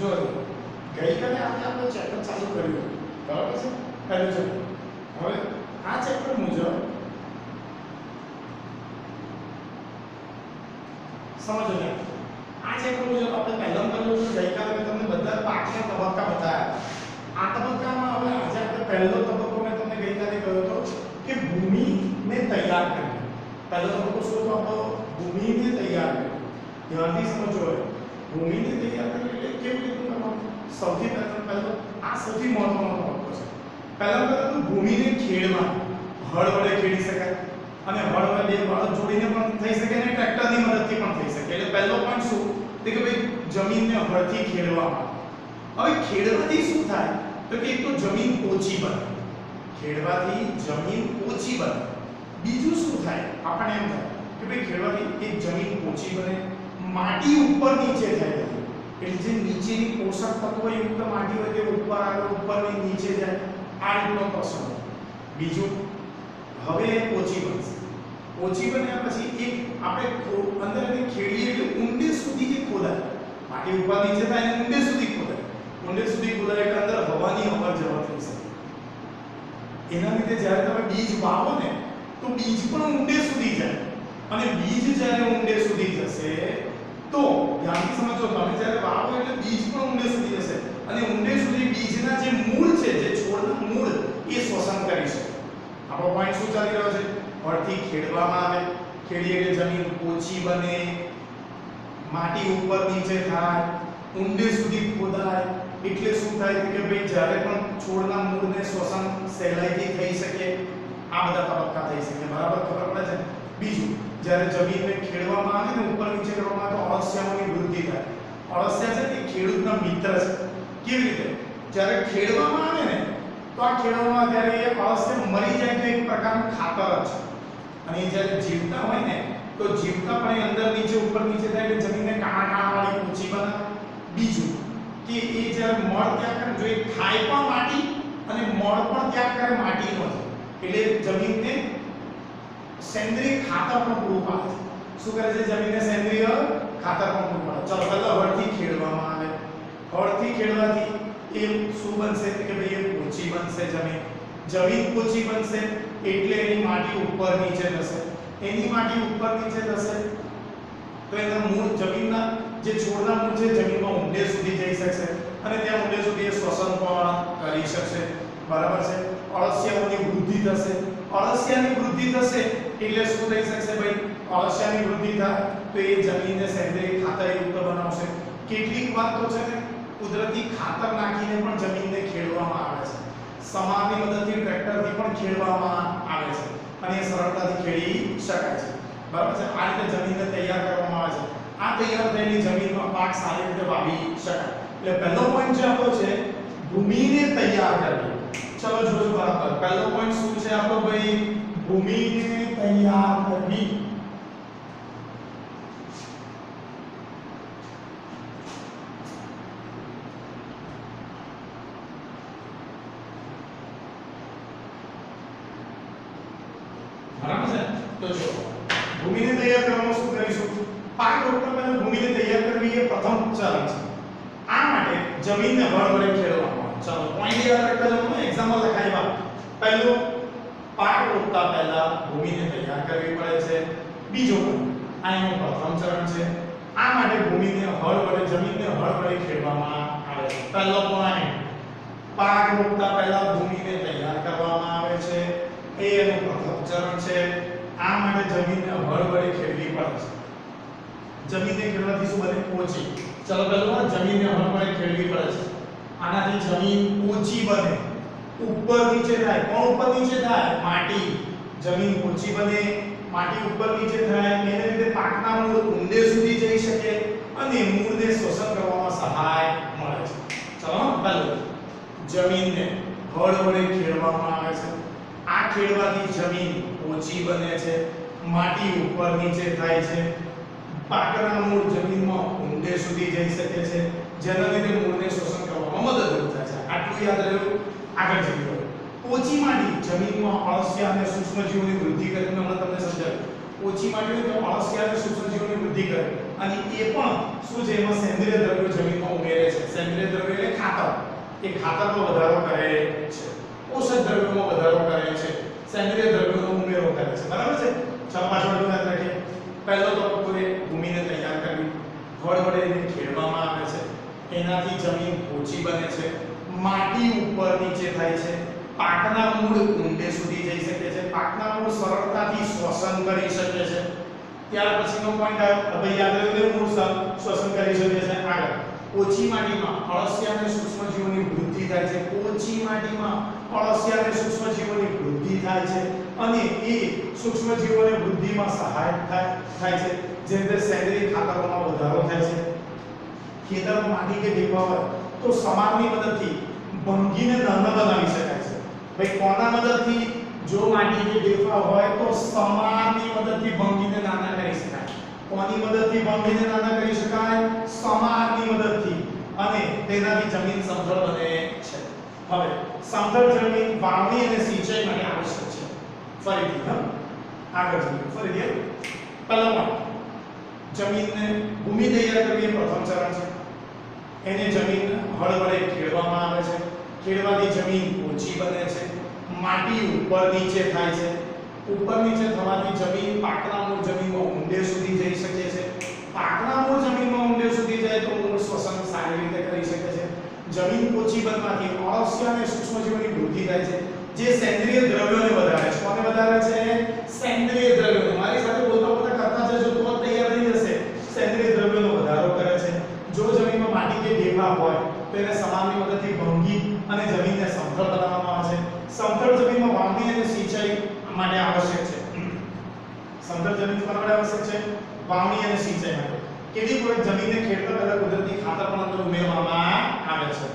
જો ગઈકાલે આપણે ચેપ્ટર ચાલુ કર્યું બરાબર છે પહેલું ચેપ્ટર હવે આ ચેપ્ટર મુજબ સમજો ને આ ચેપ્ટર મુજબ આપણે પહેલા પહેલું ગઈકાલે મેં તમને બધા પાકના તબક્કા બતાવ્યા આ તબક્કામાં હવે આજે આપણે પહેલો તબક્કો મેં તમને ગઈકાલે કહ્યો હતો કે ભૂમિને તૈયાર કરવી પહેલો તબક્કો શું હતો આપણો ભૂમિને તૈયાર કરવી ધ્યાનથી સમજો ભૂમિને તૈયાર કરવી એટલે કેવી રીતે કરવાનું સૌથી પહેલો આ સૌથી મહત્વનો તબક્કો છે પહેલા તો ભૂમિને ખેડવા હળ વડે ખેડી શકાય અને હળ વડે બે બળદ જોડીને પણ થઈ શકે અને ટ્રેક્ટરની મદદથી પણ થઈ શકે એટલે પહેલો પોઈન્ટ શું કે ભાઈ જમીનને હળથી ખેડવામાં હવે ખેડવાથી શું થાય તો કે એક તો જમીન ઓછી બને ખેડવાથી જમીન ઓછી બને બીજું શું થાય આપણને એમ થાય કે ભાઈ ખેડવાથી એક જમીન ઓછી બને માટી ઉપર નીચે થાય એટલે જે નીચેની પોષક તત્વો યુક્ત માટી હોય તે ઉપર આવે ઉપરની નીચે જાય આ રીતનો પ્રશ્ન બીજું હવે ઓછી બનશે ઓછી બન્યા પછી એક આપણે અંદર એને ખેડીએ એટલે ઊંડે સુધી જે ખોદાય માટી ઉપર નીચે થાય અને ઊંડે સુધી ખોદાય એટલે અંદર હવાની અવર જવર થઈ શકે એના લીધે જ્યારે તમે બીજ વાવો ને તો બીજ પણ ઊંડે સુધી જાય અને બીજ જ્યારે ઊંડે સુધી જશે તો ધ્યાનથી સમજો તમે જ્યારે વાવો એટલે બીજ પણ ઊંડે સુધી જશે અને ઊંડે સુધી બીજના જે મૂળ છે જે છોડના મૂળ એ શ્વસન કરી શકે આપણો પોઈન્ટ શું ચાલી રહ્યો છે હળથી ખેડવામાં આવે ખેડીએ એટલે જમીન ઓછી બને માટી ઉપર નીચે થાય ઊંડે સુધી ખોદાય એટલે શું થાય કે ભાઈ જ્યારે પણ છોડના મૂળને શ્વસન સહેલાઈથી થઈ શકે આ બધા તબક્કા થઈ શકે બરાબર ખબર પડે છે બીજું જ્યારે જમીનને ખેડવામાં આવે ને ઉપર નીચે કરવામાં આવે તો અળસિયાઓની વૃદ્ધિ થાય અળસિયા છે એ ખેડૂતના મિત્ર છે કેવી રીતે જ્યારે ખેડવામાં આવે ને તો આ ખેડવામાં ત્યારે એ અળસિયા મરી જાય તો એક પ્રકારનું ખાતર જ છે અને જ્યારે જીવતા હોય ને તો જીવતા પણ એ અંદર નીચે ઉપર નીચે થાય એટલે જમીનને કાણા વાળી ઊંચી બનાવે બીજું કે એ જ્યારે મળ ત્યાગ કરે જો એ ખાય પણ માટી અને મળ પણ ત્યાગ કરે માટીનો છે એટલે જમીનને સેન્દ્રિય ખાતર પણ પૂરું પાડે છે શું કરે છે જમીનને સેન્દ્રિય ખાતર પણ પૂરું પાડે ચલો પહેલા હળથી ખેડવામાં આવે હળથી ખેડવાથી એ શું બનશે કે ભાઈ એ ઓછી બનશે જમીન ઓછી બનશે એટલે એની માટી ઉપર નીચે જશે એની માટી ઉપર નીચે જશે તો એના મૂળ જમીનના જે છોડના મૂળ છે જમીનમાં ઊંડે સુધી જઈ શકશે અને ત્યાં ઊંડે સુધી એ શ્વસન પણ કરી શકશે બરાબર છે અળસિયાઓની વૃદ્ધિ થશે અળસિયાની વૃદ્ધિ થશે એટલે શું થઈ શકશે ભાઈ અળસિયાની વૃદ્ધિ થાય તો એ જમીનને સેન્દ્રિય ખાતરયુક્ત બનાવશે કેટલીક વાર તો છે ને કુદરતી ખાતર નાખીને પણ જમીનને ખેડવામાં આવે છે સમારની મદદથી ટ્રેક્ટરથી પણ ખેડવામાં આવે છે અને એ સરળતાથી ખેડી શકાય છે બરાબર છે આ રીતે જમીનને તૈયાર કરવામાં આવે છે આ તૈયાર થયેલી જમીનમાં પાક સારી રીતે વાવી શકાય એટલે પહેલો પોઈન્ટ જે આપણો છે ભૂમિને તૈયાર કરવી ચલો જોજો બરાબર પહેલો પોઈન્ટ શું છે આપણો ભાઈ ભૂમિને તૈયાર કરવી બરાબર છે તો જો ભૂમિને તૈયાર કરવાનું શું કરીશું પાક રોપવા પહેલા ભૂમિને તૈયાર કરવી એ પ્રથમ ચરણ છે આ માટે જમીનને હળ વડે ખેડવામાં ચલો પોઈન્ટ યાદ રાખતા જવાનું એક્ઝામ્પલ લખાવ્યા પહેલો પાક રોપતા પહેલા ભૂમિને તૈયાર કરવી પડે છે બીજો આ એનું પ્રથમ ચરણ છે આ માટે ભૂમિને હળ વડે જમીનને હળ વડે ખેડવામાં આવે છે પહેલો પોઈન્ટ પાક રોપતા પહેલા ભૂમિને તૈયાર કરવામાં આવે છે એ એનું પ્રથમ ચરણ છે આ માટે જમીનને હળ વડે ખેડવી પડે છે જમીનને ખેડવાથી શું બને ઓછી ચલો પહેલા જમીનને હળ વડે ખેડવી પડે છે આનાથી જમીન ઓછી બને ઉપર નીચે થાય કોણ ઉપર નીચે થાય માટી જમીન ઓછી બને માટી ઉપર નીચે થાય એને લીધે પાકના મૂળ ઊંડે સુધી જઈ શકે અને મૂળને શોષણ કરવામાં સહાય મળે છે ચલો પહેલું જમીનને હળ વડે ખેડવામાં આવે છે આ ખેડવાથી જમીન ઓછી બને છે માટી ઉપર નીચે થાય છે પાકના મૂળ જમીનમાં ઊંડે સુધી જઈ શકે છે જેના લીધે મૂળને શોષણ કરવામાં મદદરૂપ થાય છે આટલું યાદ રહેવું આગળ જઈએ ઓછી માટી જમીનમાં અળસિયા અને સૂક્ષ્મજીવોની વૃદ્ધિ કરીને હમણાં તમને સમજાવ્યું ઓછી માટી હોય તો અળસિયા અને સૂક્ષ્મજીવોની વૃદ્ધિ કરે અને એ પણ શું છે એમાં સેન્દ્રિય દ્રવ્યો જમીનમાં ઉમેરે છે સેન્દ્રિય દ્રવ્યો એટલે ખાતર એ ખાતરનો વધારો કરે છે પોષક દ્રવ્યોમાં વધારો કરે છે સેન્દ્રિય દ્રવ્યોનો ઉમેરો કરે છે બરાબર છે ચાલો પાછળ યાદ રાખીએ પહેલો તબક્કો એ ભૂમિને તૈયાર કરવી વળ વડે એને ખેડવામાં આવે છે એનાથી જમીન પોચી બને છે માટી ઉપર નીચે થાય છે પાકના મૂળ ઊંડે સુધી જઈ શકે છે પાકના મૂળ સરળતાથી શ્વસન કરી શકે છે ત્યાર પછીનો પોઈન્ટ હવે યાદ રાખજો મૂળ શ્વસન કરી શકે છે આગળ ઓછી માટીમાં અળસિયા અને સૂક્ષ્મજીવોની વૃદ્ધિ થાય છે ઓછી માટીમાં અળસિયા અને સૂક્ષ્મજીવોની વૃદ્ધિ થાય છે અને એ સૂક્ષ્મજીવોની વૃદ્ધિમાં સહાયક થાય છે જેમ કે સેન્દ્રિય ખાતરોમાં વધારો થાય છે ખેતરમાં માટી કે ઢેફા હોય તો સમારની મદદથી ભંગીને નાના બનાવી શકાય છે ભાઈ કોના મદદથી જો માટી કે ઢેફા હોય તો સમારની મદદથી ભંગીને નાના કરી શકાય કોની મદદથી ભંગીને નાના કરી શકાય સમારની મદદથી અને તેનાથી જમીન સમતળ બને છે હવે સમતળ જમીન વાવણી અને સિંચાઈ માટે આવશ્યક છે ફરીથી આગળ જઈએ ફરીથી પહેલા જમીનને ભૂમિ તૈયાર કરવી એ પ્રથમ ચરણ છે એને જમીન હળ વડે ખેડવામાં આવે છે ખેડવાથી જમીન ઓછી બને છે માટી ઉપર નીચે થાય છે ઉપર નીચે થવાથી જમીન પાકના મૂળ જમીનમાં ઊંડે સુધી જઈ શકે છે પાકના મૂળ જમીનમાં ઊંડે સુધી જાય તો મૂળ શ્વસન સારી રીતે કરી શકે છે જમીન ઓછી બનવાથી અળસિયા અને સૂક્ષ્મજીવોની વૃદ્ધિ થાય છે જે સેન્દ્રિય દ્રવ્યોને વધારે છે કોને વધારે છે સેન્દ્રિય દ્રવ્યો મારી સાથે બોલતા બોલતા કરતા જજો તો તૈયાર થઈ જશે સેન્દ્રિય દ્રવ્યોનો વધારો કરે છે જો જમીનમાં માટી કે ઢેફા હોય તો એને સમાનની મદદથી ભંગી અને જમીનને સમતળ બનાવવામાં આવે છે સમતળ જમીનમાં વાવણી અને સિંચાઈ માટે આવશ્યક છે સમતળ જમીન કોના માટે આવશ્યક છે વાવણી અને સિંચાઈ માટે કેટલીક વખત જમીનને ખેડતા પહેલા કુદરતી ખાતર પણ અંદર ઉમેરવામાં આવે છે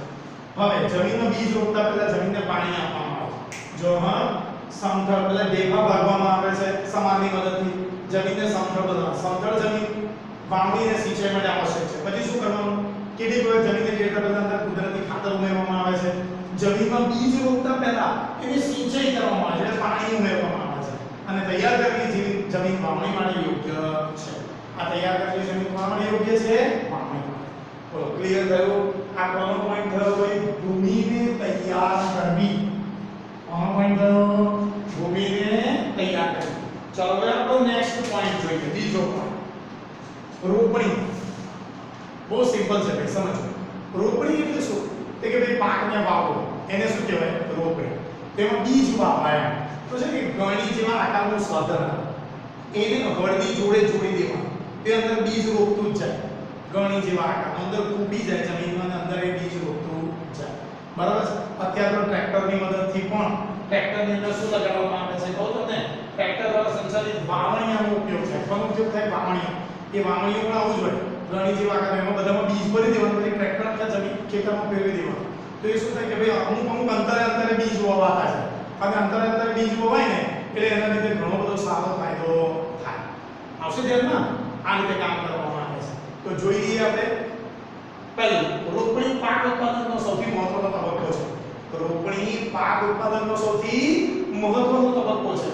હવે જમીનમાં બીજ રોપતા પહેલા જમીનને પાણી આપવામાં આવે છે જો સમતળ પહેલા ઢેફા ભાગવામાં આવે છે સમાનની મદદથી જમીનને સમતળ બનાવવા સમતળ જમીન વાવણી અને સિંચાઈ માટે આવશ્યક છે પછી શું કરવાનું કેટલીક વખત જમીનને ખેડતા પહેલા અંદર કુદરતી ખાતર ઉમેરવામાં આવે છે જમીનમાં બીજ રોપતા પહેલા એની સિંચાઈ કરવામાં આવે છે એટલે પાણી ઉમેરવામાં આવે છે અને તૈયાર કરેલી જમીન વાવણી માટે યોગ્ય છે આ તૈયાર કરેલી જમીન કોના માટે યોગ્ય છે વાવણી માટે બોલો ક્લિયર થયું આ કોનો પોઈન્ટ થયો ભાઈ ભૂમિને તૈયાર કરવી કોનો પોઈન્ટ થયો ભૂમિને તૈયાર કરવી ચાલો હવે આપણો નેક્સ્ટ પોઈન્ટ જોઈએ બીજો પોઈન્ટ રોપણી બહુ સિમ્પલ છે ભાઈ સમજો રોપણી એટલે શું તે કે ભાઈ પાકને વાવો એને શું કહેવાય રોપણી તેમાં બીજ વાવાય તો છે કે ગણી જેવા આકારનું સાધન એને હળની જોડે જોડી દેવાનું તે અંદર બીજ રોપતું જ જાય ગણી જેવા આકાર અંદર કૂપી જાય જમીનમાં અંદર એ બીજ રોપતું જાય બરાબર છે અત્યારે તો ટ્રેક્ટરની મદદથી પણ ટ્રેક્ટરની અંદર શું લગાડવામાં આવે છે કહું તમને ટ્રેક્ટર દ્વારા સંચાલિત વાવણીયાનો ઉપયોગ થાય કોનો ઉપયોગ થાય વાવણીયા એ વાવણીઓ પણ આવું જ હોય ગણી જેવા આકાર એમાં બધામાં બીજ ભરી દેવાનું પછી ટ્રેક્ટર આખા જમીન ખેતરમાં ફેરવી દેવાનું તો એ શું થાય કે ભાઈ અમુક અંતરે બીજ વાવાતા છે અને અંતરે બીજ વાવાય ને એટલે એના લીધે ઘણો બધો સારો ફાયદો થાય આવશે ધ્યાનમાં આ રીતે કામ કરવામાં આવે છે તો જોઈ લઈએ આપણે પહેલું રોપણી પાક ઉત્પાદનનો સૌથી મહત્વનો તબક્કો છે રોપણી પાક ઉત્પાદનનો સૌથી મહત્વનો તબક્કો છે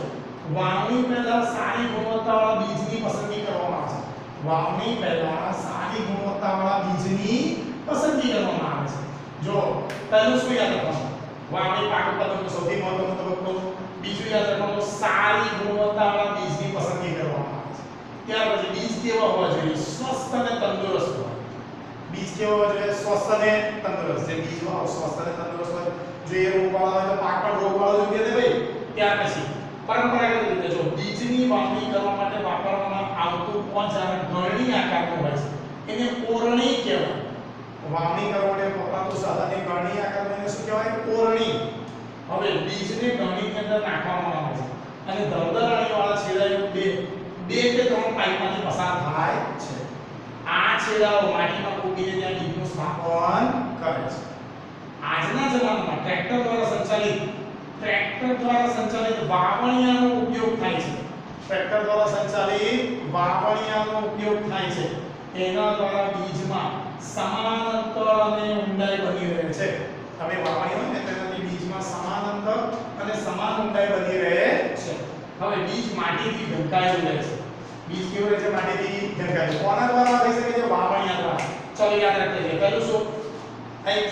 વાવણી પહેલા સારી ગુણવત્તાવાળા બીજની પસંદગી કરવામાં આવે છે વાવણી પહેલા સારી ગુણવત્તાવાળા બીજની પસંદગી કરવામાં આવે છે જો પહેલું શું યાદ રાખવાનું વાવણી પાક ઉત્પાદનનો સૌથી મહત્વનો તબક્કો બીજું યાદ રાખવાનું સારી ગુણવત્તાવાળા બીજની પસંદગી કરવામાં આવે છે ત્યાર પછી બીજ કેવા હોવા જોઈએ સ્વસ્થ અને તંદુરસ્ત હોવા બીજ કેવા હોવા જોઈએ સ્વસ્થ અને તંદુરસ્ત જે બીજ હોય સ્વસ્થ અને તંદુરસ્ત હોય જો એ રોગવાળા હોય તો પાક પણ રોગવાળો જોઈએ ને ભાઈ ત્યાર પછી પરંપરાગત રીતે જો બીજની વાવણી કરવા માટે વાપરવામાં આવતું ઓજાર ગળણી આકારનું હોય છે એને ઓરણી કહેવાય વાવણી કરવા માટે વપરાતું સાધન એ ગળણી આકારનું એને શું કહેવાય ઓરણી હવે બીજને ગળણીની અંદર નાખવામાં આવે છે અને દરદરાણીવાળા છેડાઓ બે કે ત્રણ પાઇપમાંથી પસાર થાય છે આ છેડાઓ માટીમાં ફૂટીને ત્યાં બીજનું સ્થાપન કરે છે આજના જમાનામાં ટ્રેક્ટર દ્વારા સંચાલિત વાવણીયાનો ઉપયોગ થાય છે ટ્રેક્ટર દ્વારા સંચાલિત વાવણીયાનો ઉપયોગ થાય છે એના દ્વારા બીજમાં સમાન અંતર અને ઊંડાઈ બની રહે છે હવે વાવણી હોય ને તેનાથી બીજમાં સમાન અંતર અને સમાન ઊંડાઈ બની રહે છે હવે બીજ માટીથી ઢંકાયેલું રહે છે બીજ કેવું રહે છે માટીથી ઢંકાયેલું કોના દ્વારા થઈ શકે છે વાવણિયા દ્વારા ચલો યાદ રાખી લઈએ પહેલું શું એક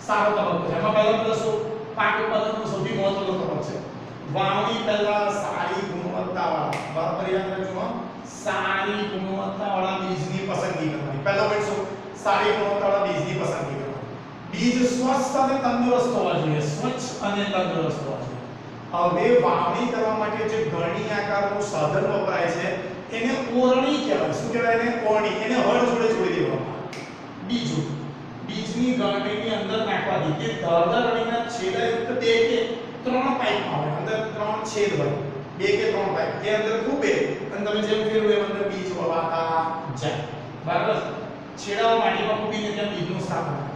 સારો તબક્કો છે એમાં પહેલો શું પાક ઉત્પાદનનો સૌથી મહત્વનો તબક્કો છે વાવણી પહેલા સારી ગુણવત્તાવાળા બરાબર યાદ રાખજો સારી ગુણવત્તાવાળા બીજની પસંદગી કરવાની પહેલો પોઈન્ટ શું સારી ગુણવત્તાવાળા બીજની પસંદગી કરવાની બીજ સ્વચ્છ અને તંદુરસ્ત હોવા જોઈએ સ્વચ્છ અને તંદુરસ્ત હોવા જોઈએ હવે વાવણી કરવા માટે જે ગળણી આકારનું સાધન વપરાય છે એને ઓરણી કહેવાય શું કહેવાય એને ઓરણી એને હળ જોડે જોડી દેવામાં બીજું બીજની ગળણીની અંદર નાખવાથી તે ધારદાર અણીના છેડાયુક્ત બે કે ત્રણ પાઇપ આવે અંદર ત્રણ છેદ હોય બે કે ત્રણ પાઇપ એ અંદર ખૂબે અને તમે જેમ ફેરવો એમ અંદર બીજ વવાતા જાય બરાબર છેડાઓ માટીમાં ખૂબીને ત્યાં બીજનું સ્થાપન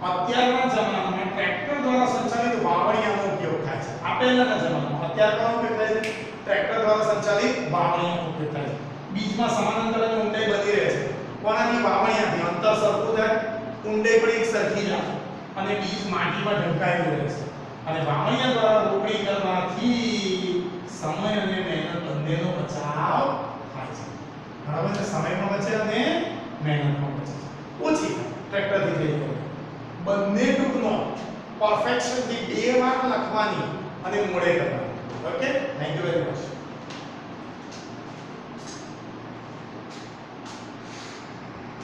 અત્યારના જમાનામાં ટ્રેક્ટર દ્વારા સંચાલિત વાવણીયાનો ઉપયોગ થાય છે આ પહેલાના જમાનામાં અત્યારે કોનો ઉપયોગ થાય છે ટ્રેક્ટર દ્વારા સંચાલિત વાવણીયાનો ઉપયોગ થાય છે બીજમાં સમાંતર અને ઊંડાઈ બની રહે છે કોનાથી વાવણીયાથી અંતર સરખું થાય ઊંડાઈ પણ એક સરખી જ આવે અને બીજ માટીમાં ઢંકાયેલું રહે છે અને વાવણીયા દ્વારા રોપણી કરવાથી સમય અને મહેનત બંનેનો બચાવ થાય છે બરાબર છે સમય પણ બચે અને મહેનત પણ બચે છે ઓછી ટ્રેક્ટરથી થઈ જાય બંને ટૂંકનો પરફેક્શનથી બે વાર લખવાની અને મોડે કરવાની okay thank you very much